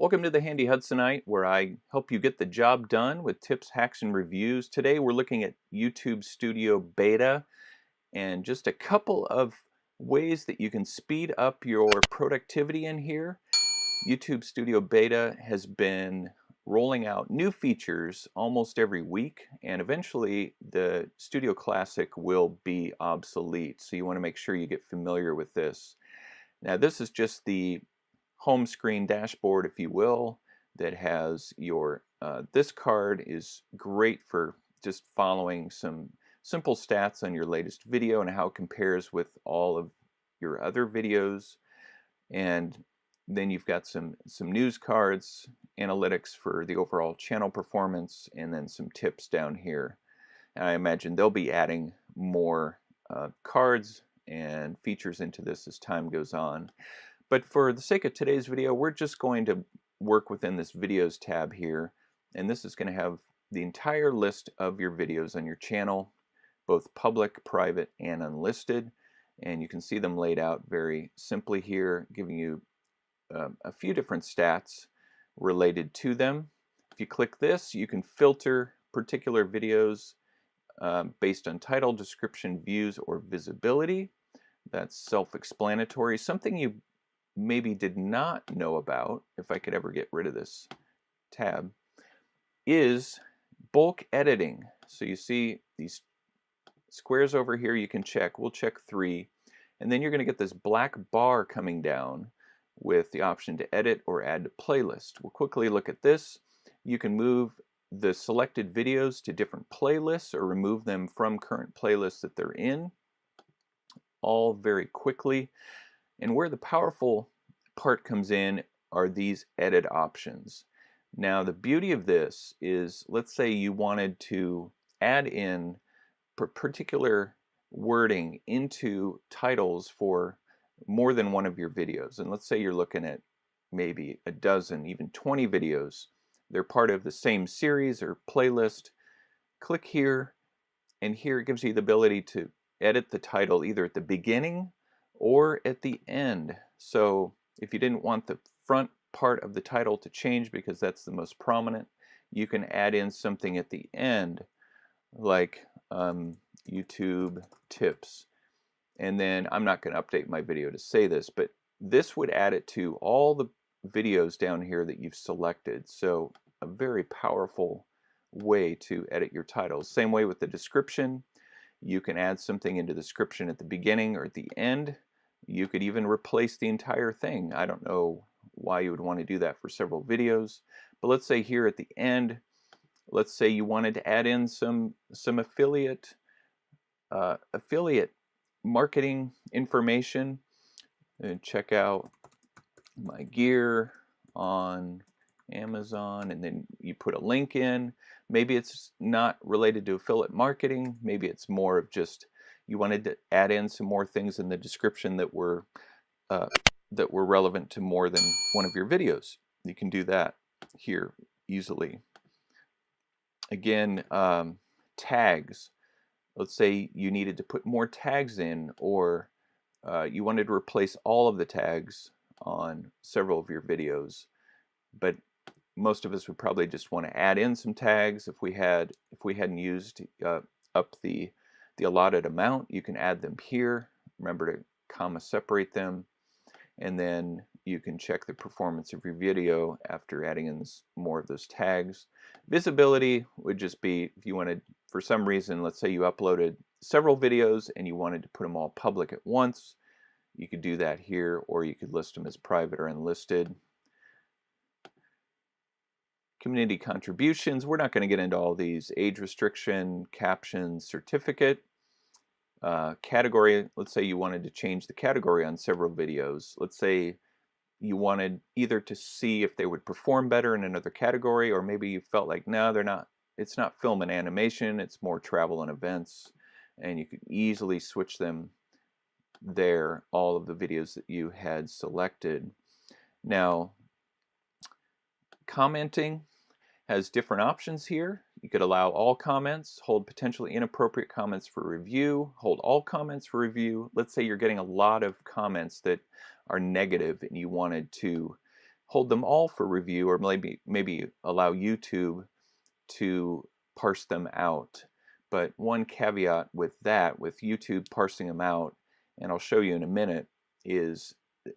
Welcome to the Handy Hudsonite, where I help you get the job done with tips, hacks, and reviews. Today we're looking at YouTube Studio Beta and just a couple of ways that you can speed up your productivity in here. YouTube Studio Beta has been rolling out new features almost every week, and eventually the Studio Classic will be obsolete. So you want to make sure you get familiar with this. Now this is just the home screen dashboard, if you will, that has your this card is great for just following some simple stats on your latest video and how it compares with all of your other videos. And then you've got some news cards, analytics for the overall channel performance, and then some tips down here. And I imagine they'll be adding more cards and features into this as time goes on. But for the sake of today's video, we're just going to work within this videos tab here, and this is going to have the entire list of your videos on your channel, both public, private, and unlisted, and you can see them laid out very simply here, giving you a few different stats related to them. If you click this, you can filter particular videos based on title, description, views, or visibility. That's self-explanatory. Something you maybe did not know about, if I could ever get rid of this tab, is bulk editing. So you see these squares over here you can check. We'll check 3, and then you're going to get this black bar coming down with the option to edit or add to playlist. We'll quickly look at this. You can move the selected videos to different playlists or remove them from current playlists that they're in, all very quickly. And where the powerful part comes in are these edit options. Now the beauty of this is, let's say you wanted to add in particular wording into titles for more than one of your videos. And let's say you're looking at maybe a dozen, even 20 videos. They're part of the same series or playlist. Click here, and here it gives you the ability to edit the title either at the beginning or at the end. So if you didn't want the front part of the title to change because that's the most prominent, you can add in something at the end like YouTube tips. And then I'm not going to update my video to say this, but this would add it to all the videos down here that you've selected. So a very powerful way to edit your titles. Same way with the description. You can add something into the description at the beginning or at the end. You could even replace the entire thing. I don't know why you would want to do that for several videos, but let's say here at the end, let's say you wanted to add in some affiliate marketing information, and check out my gear on Amazon, and then you put a link in. Maybe it's not related to affiliate marketing. Maybe it's more of just you wanted to add in some more things in the description that were relevant to more than one of your videos. You can do that here easily. Again, tags. Let's say you needed to put more tags in, or you wanted to replace all of the tags on several of your videos, but most of us would probably just want to add in some tags. If we hadn't used up the allotted amount, you can add them here. Remember to comma separate them, and then you can check the performance of your video after adding in more of those tags. Visibility would just be if you wanted, for some reason, let's say you uploaded several videos and you wanted to put them all public at once, you could do that here, or you could list them as private or unlisted. Community contributions, we're not going to get into all these. Age restriction, captions, certificate. Category, let's say you wanted to change the category on several videos. Let's say you wanted either to see if they would perform better in another category, or maybe you felt like, no, they're not. It's not film and animation, it's more travel and events, and you could easily switch them there, all of the videos that you had selected. Now, commenting has different options here. You could allow all comments, hold potentially inappropriate comments for review, hold all comments for review. Let's say you're getting a lot of comments that are negative and you wanted to hold them all for review, or maybe allow YouTube to parse them out. But one caveat with that, with YouTube parsing them out, and I'll show you in a minute, is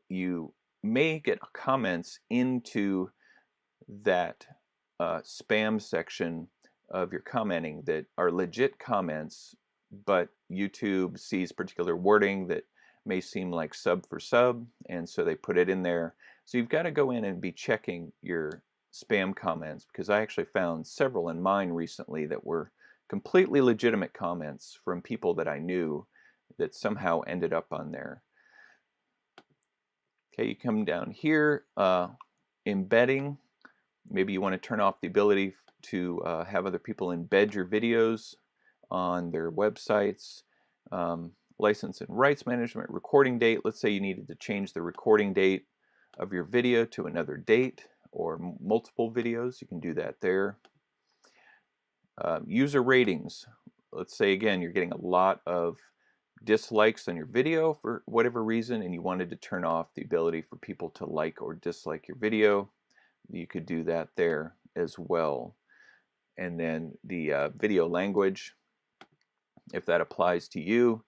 you may get comments into that spam section of your commenting that are legit comments, but YouTube sees particular wording that may seem like sub for sub, and so they put it in there. So you've got to go in and be checking your spam comments, because I actually found several in mine recently that were completely legitimate comments from people that I knew that somehow ended up on there. Okay, you come down here, embedding. Maybe you want to turn off the ability to have other people embed your videos on their websites. License and rights management, recording date. Let's say you needed to change the recording date of your video to another date, or multiple videos. You can do that there. User ratings. Let's say again you're getting a lot of dislikes on your video for whatever reason, and you wanted to turn off the ability for people to like or dislike your video. You could do that there as well. And then the video language, if that applies to you,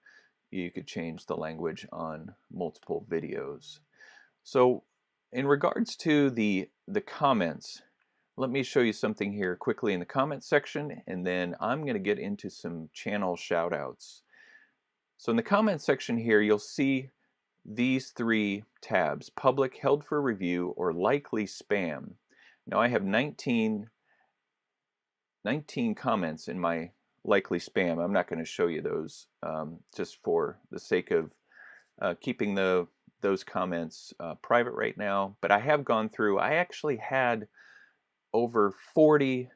you could change the language on multiple videos. So in regards to the comments, let me show you something here quickly in the comments section, and then I'm going to get into some channel shoutouts. So in the comments section here, you'll see these three tabs: public, held for review, or likely spam. Now I have 19 comments in my likely spam. I'm not going to show you those just for the sake of keeping those comments private right now, but I have gone through. I actually had over 40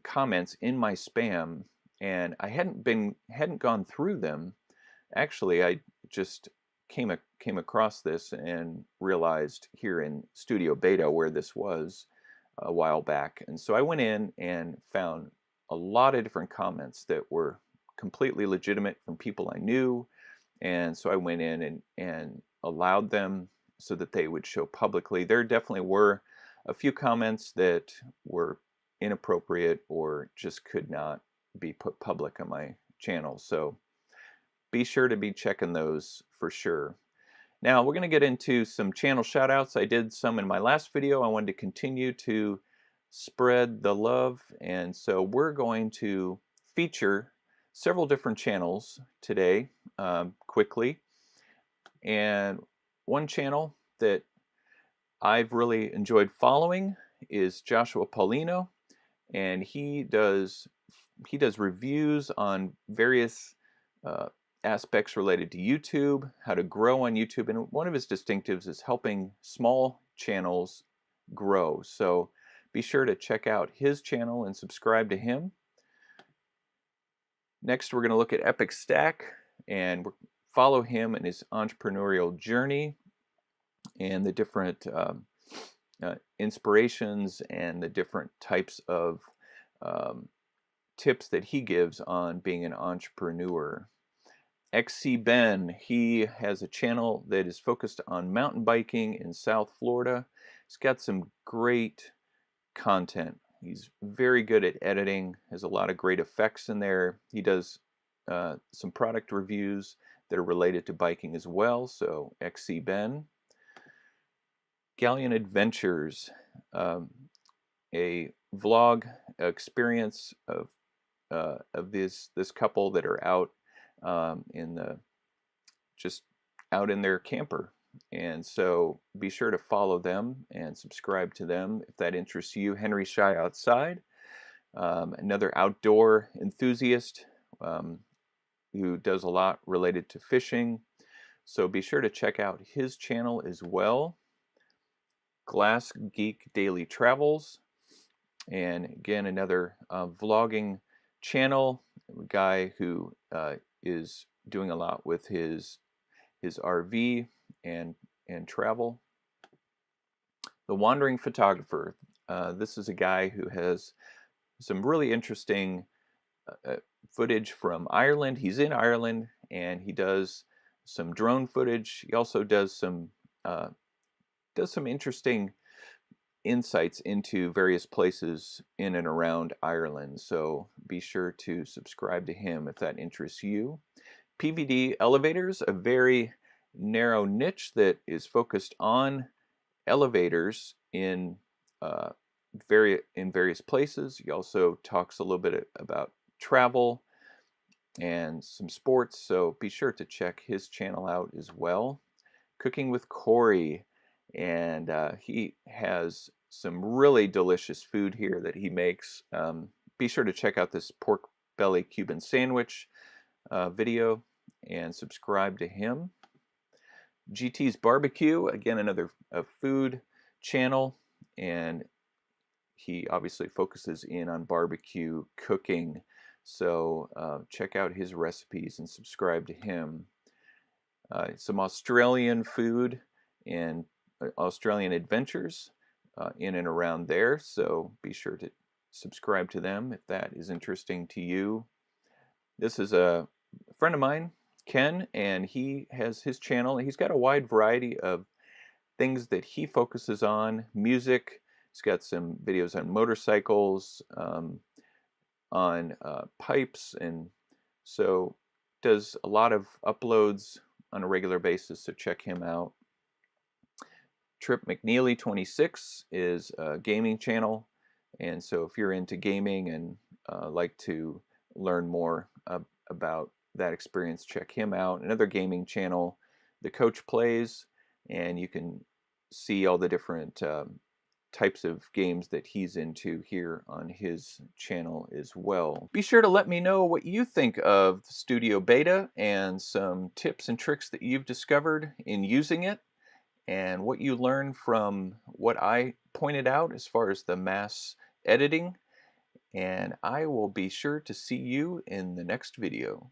comments in my spam, and I hadn't gone through them. Actually, I just came across this and realized here in Studio Beta where this was a while back, and so I went in and found a lot of different comments that were completely legitimate from people I knew, and so I went in and allowed them so that they would show publicly. There definitely were a few comments that were inappropriate or just could not be put public on my channel, so be sure to be checking those for sure. Now we're going to get into some channel shoutouts. I did some in my last video. I wanted to continue to spread the love, and so we're going to feature several different channels today quickly. And one channel that I've really enjoyed following is Joshua Paulino, and he does reviews on various aspects related to YouTube, how to grow on YouTube, and one of his distinctives is helping small channels grow. So be sure to check out his channel and subscribe to him. Next, we're going to look at Epic Stack and follow him in his entrepreneurial journey and the different inspirations and the different types of tips that he gives on being an entrepreneur. XC Ben, he has a channel that is focused on mountain biking in South Florida. He's got some great content. He's very good at editing, has a lot of great effects in there. He does some product reviews that are related to biking as well, so XC Ben. Galleon Adventures, a vlog experience of this couple that are out just out in their camper, and so be sure to follow them and subscribe to them if that interests you. Henry Shy Outside, another outdoor enthusiast who does a lot related to fishing, so be sure to check out his channel as well. Glass Geek Daily Travels, and again another vlogging channel, a guy who is doing a lot with his RV and travel. The Wandering Photographer, this is a guy who has some really interesting footage from Ireland. He's in Ireland and he does some drone footage. He also does some interesting insights into various places in and around Ireland. So be sure to subscribe to him if that interests you. PVD Elevators, a very narrow niche that is focused on elevators in various places. He also talks a little bit about travel and some sports, so be sure to check his channel out as well. Cooking with Corey, and he has some really delicious food here that he makes. Be sure to check out this pork belly Cuban sandwich video and subscribe to him. GT's Barbecue, again another food channel, and he obviously focuses in on barbecue cooking, so check out his recipes and subscribe to him. Some Australian food and Australian adventures in and around there, so be sure to subscribe to them if that is interesting to you. This is a friend of mine, Ken, and he has his channel. He's got a wide variety of things that he focuses on. Music, he's got some videos on motorcycles, on pipes, and so does a lot of uploads on a regular basis, so check him out. Trip McNeely 26 is a gaming channel, and so if you're into gaming and like to learn more about that experience, check him out. Another gaming channel, The Coach Plays, and you can see all the different types of games that he's into here on his channel as well. Be sure to let me know what you think of the Studio Beta and some tips and tricks that you've discovered in using it, and what you learned from what I pointed out as far as the mass editing. And I will be sure to see you in the next video.